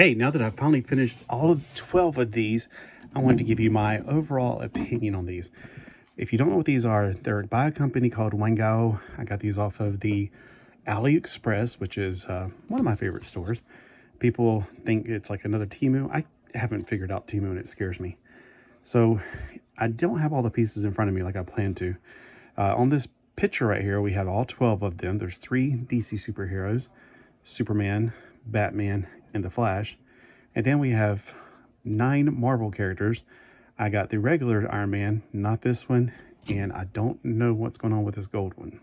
Hey, now that I've finally finished all of 12 of these, I wanted to give you my overall opinion on these. If you don't know what these are, they're by a company called Wangao. I got these off of the AliExpress, which is one of my favorite stores. People think it's like another Temu. I haven't figured out Temu and it scares me. So I don't have all the pieces in front of me like I planned to. On this picture right here, we have all 12 of them. There's 3 DC superheroes, Superman, Batman, and the Flash. And then we have 9 Marvel characters. I got the regular Iron Man, not this one, and I don't know what's going on with this gold one.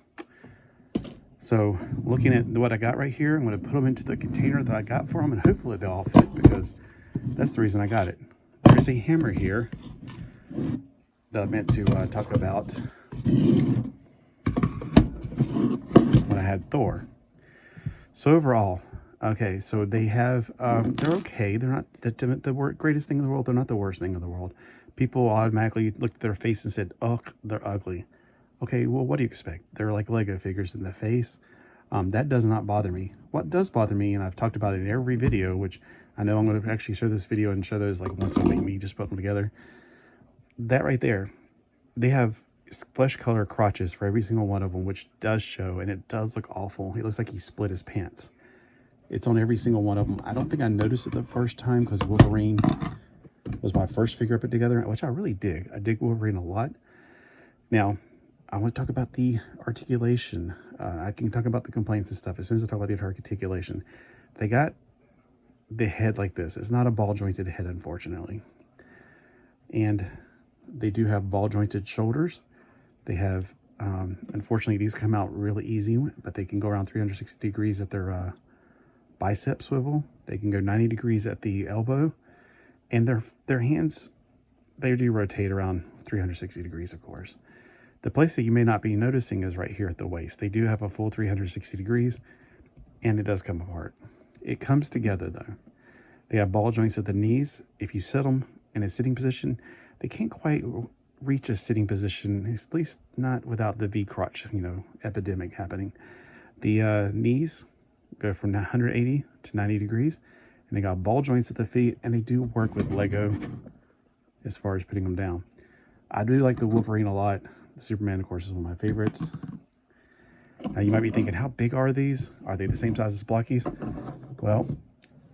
So looking at what I got right here, I'm going to put them into the container that I got for them, and hopefully they'll all fit, because that's the reason I got it. There's a hammer here that I meant to talk about when I had Thor. So overall, okay, so they have, they're okay. They're not the greatest thing in the world. They're not the worst thing in the world. People automatically looked at their face and said, oh, they're ugly. Okay, well, what do you expect? They're like Lego figures in the face. That does not bother me. What does bother me, and I've talked about it in every video, which I know I'm going to actually show this video and show those like once a week, me just put them together. That right there, they have flesh color crotches for every single one of them, which does show, and it does look awful. It looks like he split his pants. It's on every single one of them. I don't think I noticed it the first time because Wolverine was my first figure I put together, which I really dig. I dig Wolverine a lot. Now, I want to talk about the articulation. I can talk about the complaints and stuff as soon as I talk about the articulation. They got the head like this. It's not a ball jointed head, unfortunately. And they do have ball jointed shoulders. They have, unfortunately, these come out really easy, but they can go around 360 degrees at their bicep swivel. They can go 90 degrees at the elbow, and their hands, they do rotate around 360 degrees, of course. The place that you may not be noticing is right here at the waist. They do have a full 360 degrees, and it does come apart. It comes together though. They have ball joints at the knees. If you set them in a sitting position, they can't quite reach a sitting position, at least not without the V crotch, epidemic happening. The knees go from 180 to 90 degrees, and they got ball joints at the feet, and they do work with Lego as far as putting them down. I do like the Wolverine a lot. The Superman, of course, is one of my favorites. Now you might be thinking, how big are these? Are they the same size as Blokees? Well,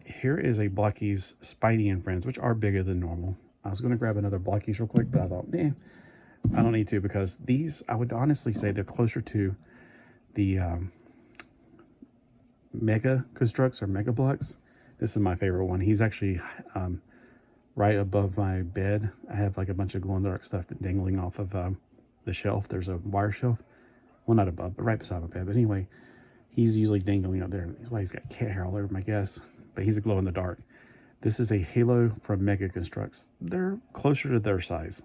here is a Blokees Spidey and Friends, which are bigger than normal. I was going to grab another Blokees real quick, but I thought, I don't need to, because these, I would honestly say they're closer to the Mega Constructs or Mega Blocks. This is my favorite one. He's actually right above my bed. I have like a bunch of glow-in-the-dark stuff dangling off of the shelf. There's a wire shelf. Well, not above, but right beside my bed. But anyway, he's usually dangling up there. That's why he's got cat hair all over my guess. But he's a glow-in-the-dark. This is a Halo from Mega Constructs. They're closer to their size.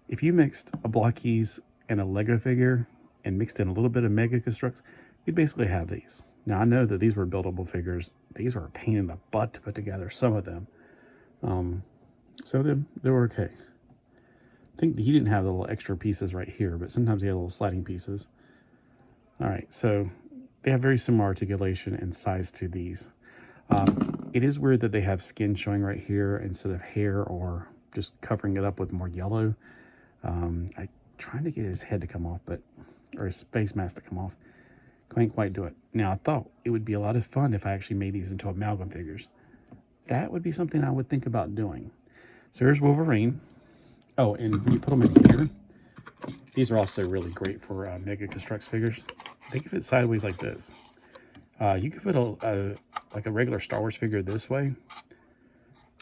If you mixed a Blokees and a Lego figure and mixed in a little bit of Mega Constructs, you'd basically have these. Now, I know that these were buildable figures. These were a pain in the butt to put together, some of them. Some of them, they were okay. I think he didn't have the little extra pieces right here, but sometimes he had little sliding pieces. All right, so they have very similar articulation and size to these. It is weird that they have skin showing right here instead of hair, or just covering it up with more yellow. I'm trying to get his head to come off, or his face mask to come off. Can't quite do it. Now, I thought it would be a lot of fun if I actually made these into amalgam figures. That would be something I would think about doing. So here's Wolverine. Oh, and when you put them in here, these are also really great for Mega Constructs figures. They can fit sideways like this. You could put like a regular Star Wars figure this way,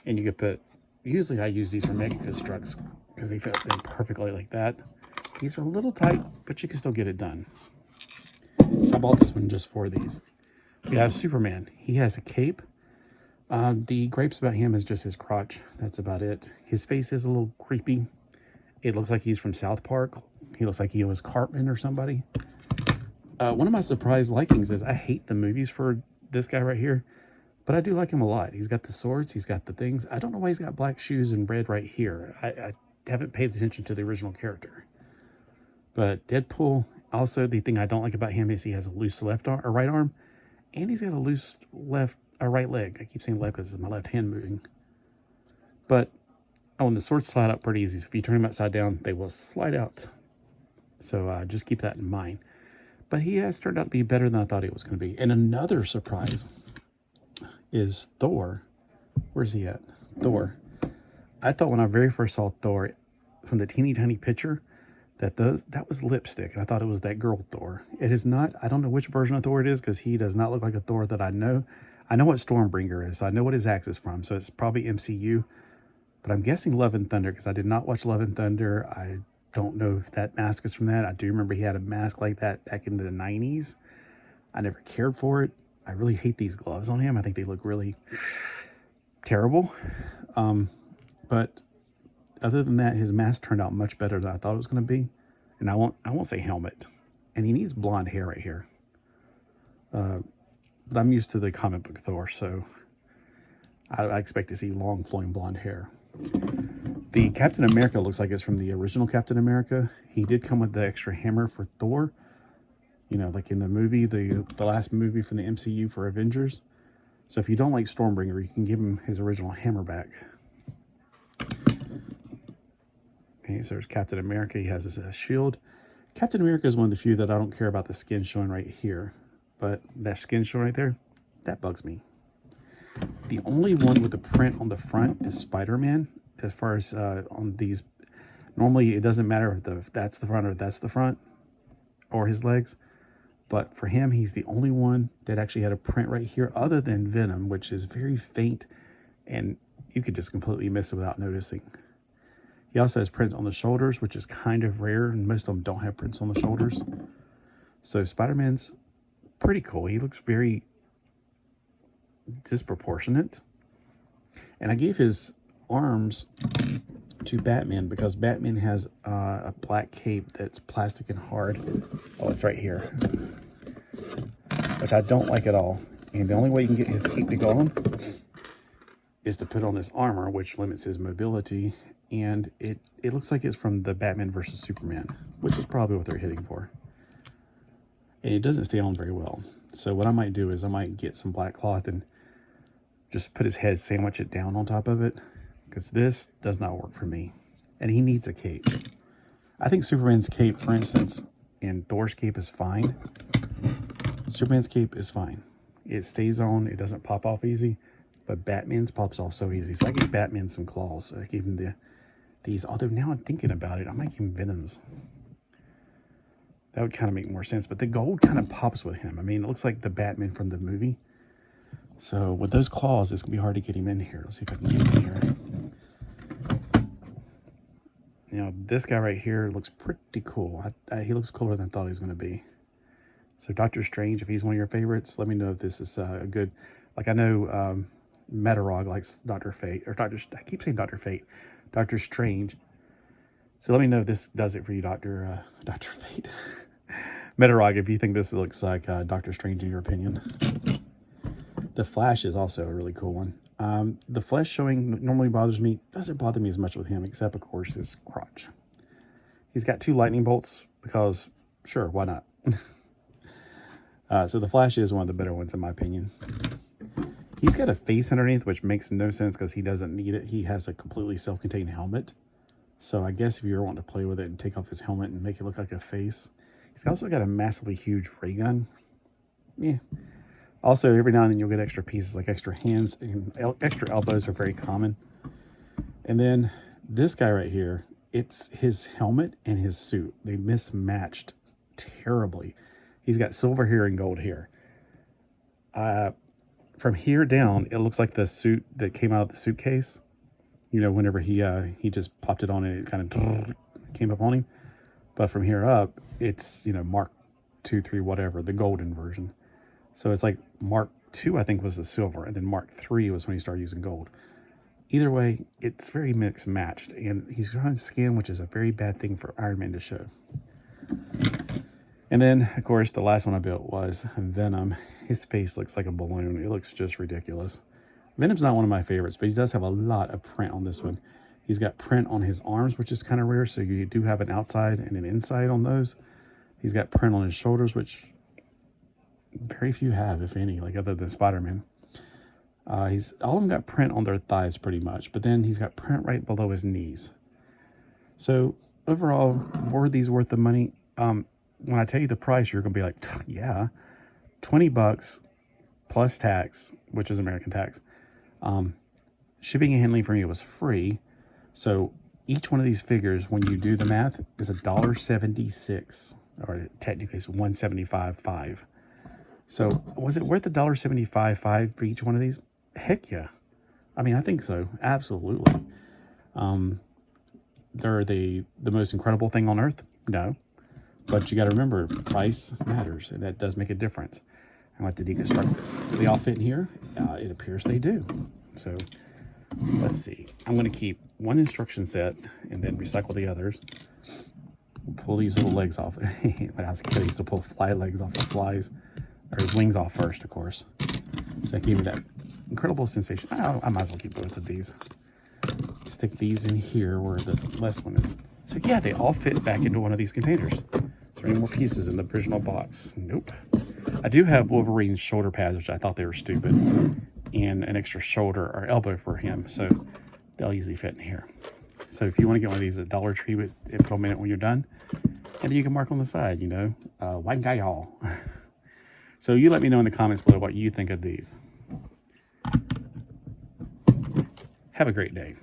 and you could put, usually I use these for Mega Constructs because they fit them perfectly like that. These are a little tight, but you can still get it done. So I bought this one just for these. We have Superman. He has a cape. The gripes about him is just his crotch. That's about it. His face is a little creepy. It looks like he's from South Park. He looks like he was Cartman or somebody. One of my surprise likings is I hate the movies for this guy right here, but I do like him a lot. He's got the swords. He's got the things. I don't know why he's got black shoes and red right here. I haven't paid attention to the original character. But Deadpool, also the thing I don't like about him is he has a loose left arm or right arm, and he's got a loose left a right leg. I keep saying leg because it's my left hand moving. But, and the swords slide out pretty easy. So if you turn them upside down, they will slide out. So just keep that in mind. But he has turned out to be better than I thought he was going to be. And another surprise is Thor. Where's he at? Thor. I thought when I very first saw Thor from the teeny tiny picture that was lipstick. And I thought it was that girl Thor. It is not. I don't know which version of Thor it is because he does not look like a Thor that I know. I know what Stormbringer is. So I know what his axe is from. So it's probably MCU. But I'm guessing Love and Thunder because I did not watch Love and Thunder. I don't know if that mask is from that. I do remember he had a mask like that back in the 90s. I never cared for it. I really hate these gloves on him. I think they look really terrible. But other than that, his mask turned out much better than I thought it was going to be. And I won't say helmet. And he needs blonde hair right here. But I'm used to the comic book Thor, so I expect to see long flowing blonde hair. The Captain America looks like it's from the original Captain America. He did come with the extra hammer for Thor. You know, like in the movie, the last movie from the MCU for Avengers. So if you don't like Stormbringer, you can give him his original hammer back. Okay, so there's Captain America. He has his shield. Captain America is one of the few that I don't care about the skin showing right here. But that skin showing right there, that bugs me. The only one with the print on the front is Spider-Man. As far as on these, normally it doesn't matter if that's the front or that's the front or his legs. But for him, he's the only one that actually had a print right here other than Venom, which is very faint and you could just completely miss it without noticing. He also has prints on the shoulders, which is kind of rare, and most of them don't have prints on the shoulders. So Spider-Man's pretty cool. He looks very disproportionate. And I gave his arms to Batman because Batman has a black cape that's plastic and hard. Oh, it's right here. Which I don't like at all. And the only way you can get his cape to go on is to put on this armor, which limits his mobility. And it looks like it's from the Batman versus Superman, which is probably what they're hitting for. And it doesn't stay on very well. So what I might do is I might get some black cloth and just put his head, sandwich it down on top of it. Because this does not work for me. And he needs a cape. I think Superman's cape, for instance, and Thor's cape is fine. Superman's cape is fine. It stays on. It doesn't pop off easy. But Batman's pops off so easy. So I gave Batman some claws. I gave him these. Although now I'm thinking about it, I might give him Venoms. That would kind of make more sense. But the gold kind of pops with him. I mean, it looks like the Batman from the movie. So with those claws, it's going to be hard to get him in here. Let's see if I can get him in here. You know, this guy right here looks pretty cool. He looks cooler than I thought he was going to be. So Doctor Strange, if he's one of your favorites, let me know if this is a good... Like I know Metarog likes Dr. Fate. I keep saying Dr. Fate. Doctor Strange. So let me know if this does it for you, Dr. Fate. Metarog, if you think this looks like Doctor Strange in your opinion. The Flash is also a really cool one. The flesh showing normally bothers me. Doesn't bother me as much with him, except, of course, his crotch. He's got 2 lightning bolts because, sure, why not? So the Flash is one of the better ones, in my opinion. He's got a face underneath, which makes no sense because he doesn't need it. He has a completely self-contained helmet. So I guess if you ever want to play with it and take off his helmet and make it look like a face. He's also got a massively huge ray gun. Yeah. Also, every now and then you'll get extra pieces, like extra hands and extra elbows are very common. And then this guy right here, it's his helmet and his suit. They mismatched terribly. He's got silver hair and gold hair. From here down, it looks like the suit that came out of the suitcase. You know, whenever he just popped it on and it kind of came up on him. But from here up, it's, you know, Mark 2, 3, whatever, the golden version. So it's like Mark 2, I think, was the silver, and then Mark 3 was when he started using gold. Either way, it's very mixed matched, and he's on skin, which is a very bad thing for Iron Man to show. And then, of course, the last one I built was Venom. His face looks like a balloon. It looks just ridiculous. Venom's not one of my favorites, but he does have a lot of print on this one. He's got print on his arms, which is kind of rare, so you do have an outside and an inside on those. He's got print on his shoulders, which very few have, if any, like other than Spider-Man. He's all of them got print on their thighs pretty much, but then he's got print right below his knees. So overall, were these worth the money? When I tell you the price, you're gonna be like, yeah, $20 plus tax, which is American tax. Shipping and handling for me was free. So each one of these figures, when you do the math, is $1.76, or technically it's $1.75.5. So was it worth $1.75.5 for each one of these? Heck yeah. I mean, I think so. Absolutely. They're the most incredible thing on earth? No. But you got to remember, price matters, and that does make a difference. I want to deconstruct this. Do they all fit in here? It appears they do. So let's see. I'm going to keep one instruction set and then recycle the others. Pull these little legs off. When I was a kid, I used to pull fly legs off of flies, or his wings off first, of course. So that gave me that incredible sensation. I might as well keep both of these. Stick these in here where the last one is. So yeah, they all fit back into one of these containers. Is there any more pieces in the original box? Nope. I do have Wolverine's shoulder pads, which I thought they were stupid, and an extra shoulder or elbow for him, so they'll usually fit in here. So if you want to get one of these at Dollar Tree, implement it when you're done, and you can mark on the side, Wangao. So you let me know in the comments below what you think of these. Have a great day.